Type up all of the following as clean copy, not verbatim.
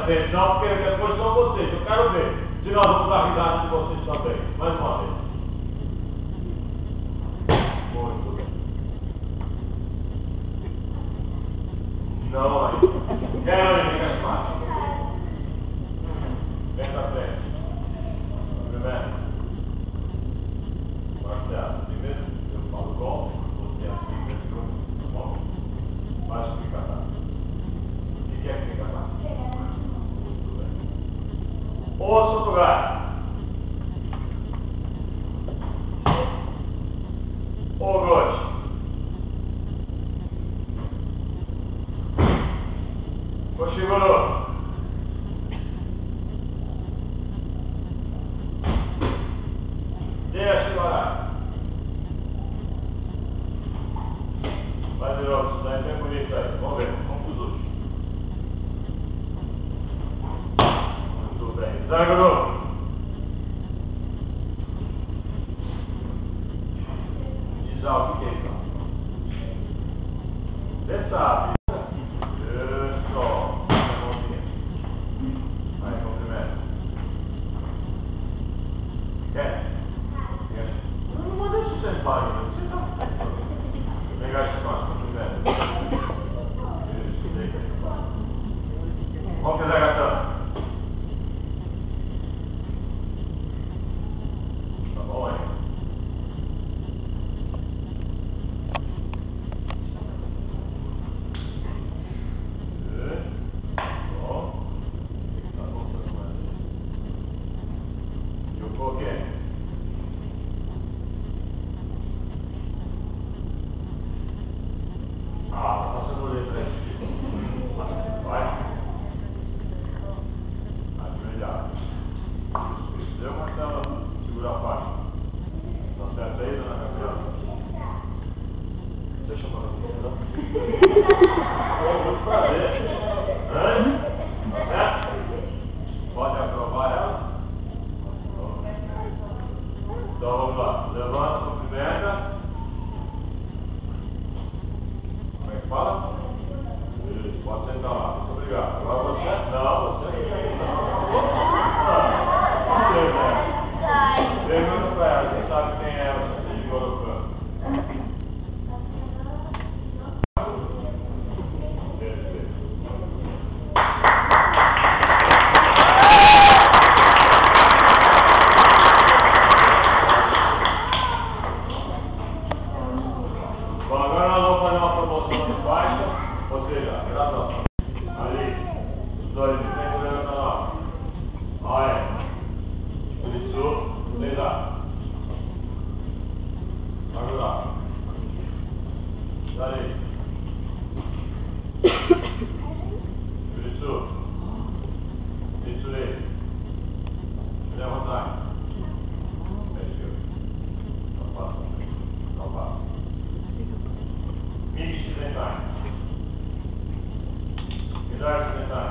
frente, não, porque depois são vocês. Eu quero ver se nós vamos dar risada de vocês também. Mais uma vez. Muito bem. Não ainda. Quero ir, mais fácil. Vem pra frente. Primeiro. Marcelo, primeiro eu falo golpe, você aplica de novo. Bom. Vai explicar, tá? O que é que fica lá? Muito bem. Outro lugar. O Gotti. Cochiguru. Deixa eu orar. Vai de novo, isso daí é bem bonito aí. Vamos ver, vamos para os outros. Muito bem. Zanguru. Isal, o que é isso? Você sabe. Vamos fazer a gatão. Tá bom aí. Bom. Tá bom, e o qualquer? Ah, tá passando o letra aí. Vai. Deu uma tela, segura a faixa. Tá certo aí, dona Gabriela? Deixa eu falar com você. Muito prazer. Pode aprovar ela? Então vamos lá. Levanta, cumprimenta. Como é que fala? Isso, pode sentar lá. Muito obrigado. Agora você? Não, você não. Pergunta pra ela, quem sabe quem é ela, você de colocando. Bom, agora nós vamos fazer uma promoção de faixa, ou seja, graduação. Ali, os dois, tem que levantar lá. Olha. Isso, legal. Vamos lá. Daí. Isso. Isso aí. Levantar. Não passa. Não passa. Mix ocidental. Milhar ocidental.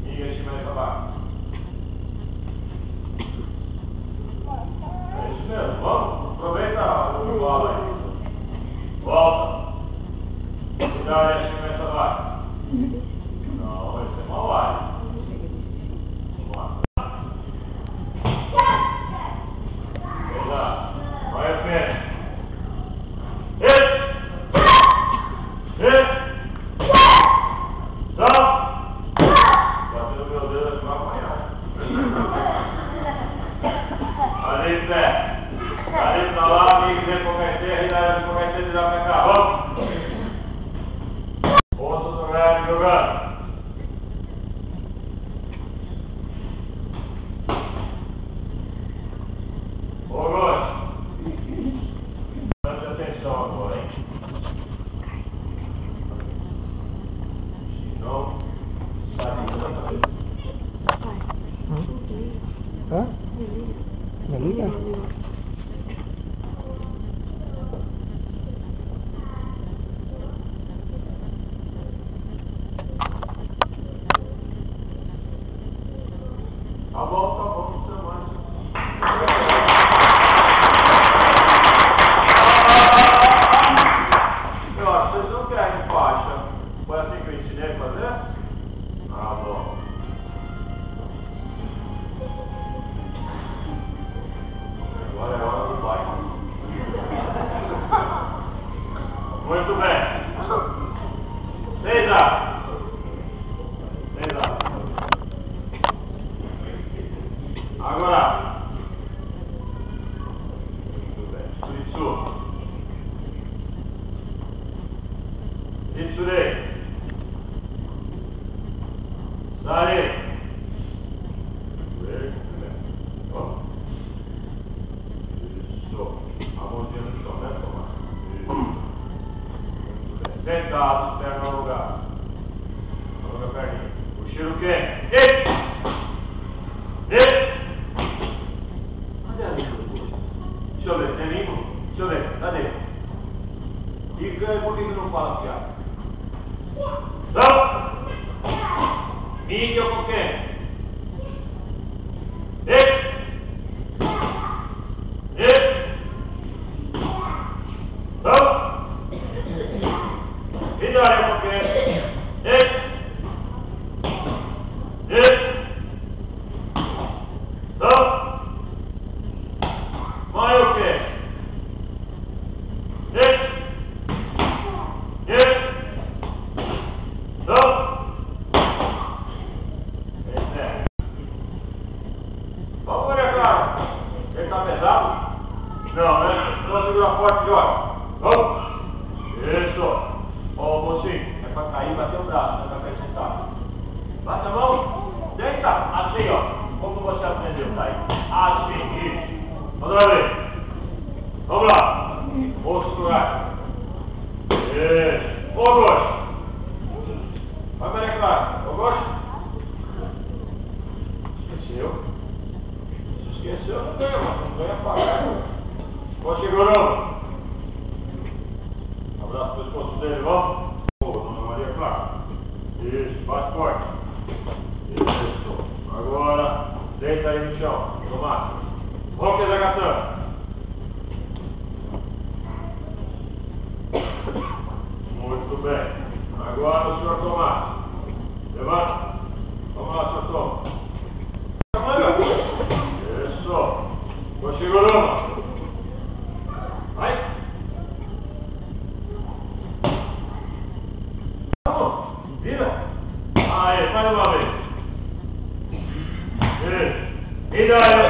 Miga de cima para baixo. É isso mesmo, vamos. Aproveita o bola aí. Volta. Cuidado aí, começa lá. Não, vai ser mal ar. Vamos lá. Vamos lá. Vai a frente. Bateu meu dedo, vai apanhar. Ali, Zé. Ali pra lá, amigo, vem converter, e converter de lá pra cá. Vamos. Outro lugar jogando. Agora. Muito bem. Suritsu. Itsurei. Sari. Ó. Isso. A mãozinha no chão, né, Tomás? Isso. Muito bem. Deitado, perna no lugar. Alonga a perninha. Puxa o quê? Ei! Ei! Cadê a língua? Deixa eu ver, tem língua? Deixa eu ver, cadê? E por que não fala piada? Não! Mídia ou qualquer? Ei! Ei! Não! Vitória ou qualquer? Ei! Ei! Não! Mãe ou quê? Ei! Ei! Não! Vamos ver, cara. Ele tá pesado? Não, né? Então segura forte, Jorge. Vamos. Isso. Ó, mocinho. É pra cair e bater o braço, né? Pra acrescentar. Bate a mão. Deita. Assim, ó. Como você aprendeu, tá aí? Assim, isso. Outra vez. Vamos lá. Vou segurar. Isso. Ô, Gosto. Vai, Maria Clara. Ô, Gosto. Esqueceu? Esqueceu, não ganha, mano. Não ganha pagar. Pô, segurou. Abraço pro esposo dele, vamos? Ô, dona Maria Clara. Isso, bate forte. Isso. Agora, deita aí no chão. Tomate. Vamos que gatando. Muito bem. Agora o senhor Tomate. Levanta. Vamos lá, senhor Tom. Isso. Tô segurando. Vai. Vamos. Vira. Aí, faz uma vez. Isso. E daí?